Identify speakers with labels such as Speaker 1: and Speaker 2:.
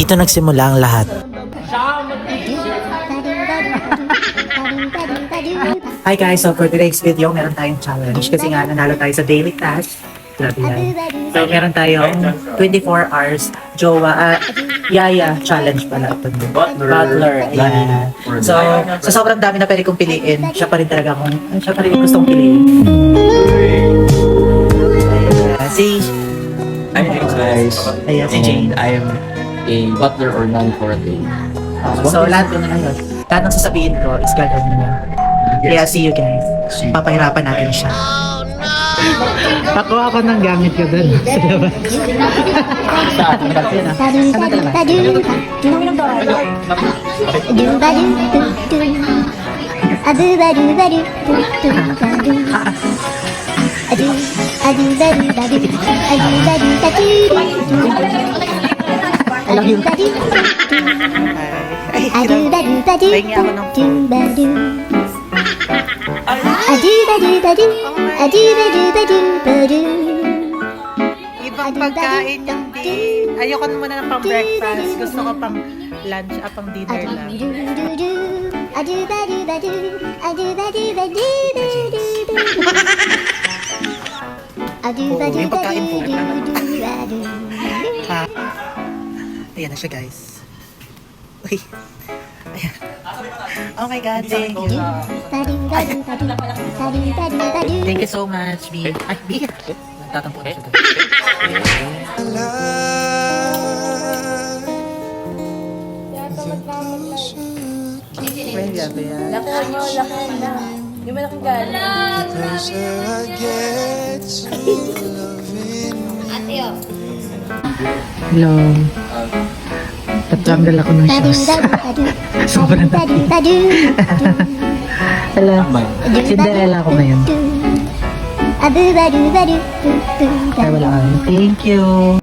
Speaker 1: Dito nagsimula ang lahat. Hi guys, so for today's video, meron tayong challenge kasi nga nanalo tayo sa daily task. Grabe yan. So meron tayong 24 hours Yaya challenge pala ito. Butler. Ayan. So, sa sobrang dami na pwede kong piliin, siya pa rin yung gustong piliin.
Speaker 2: Hi guys,
Speaker 1: Ayan, si Jane.
Speaker 2: and I am a butler or nun for a day.
Speaker 1: So, lahat ko na ngayon. Lahat ng sasabihin ko is gagawin niya. Kaya see you guys. Papahirapan natin siya. Pakuha ako ng gamit ko dun sa labas. I love you. Pahingi ako ng
Speaker 3: Ibang pagkain yung di. Ayoko na muna ng pang breakfast. Gusto ko pang lunch, pang dinner lang.
Speaker 1: Yung pagkain po. Ha? Ayan na siya guys. Uy. Ayan. Oh my God, thank you. Thank you so much, B. Ay, B. Nagtatampo na siya doon. Well, grabe yan.
Speaker 4: Lakihan mo na. Yung malaking gala. Ate, oh.
Speaker 1: Hello. Tatanggal ako ng shoes. Sobrang dami. Hello. Cinderella ako ngayon. Ay, wala ka. Thank you.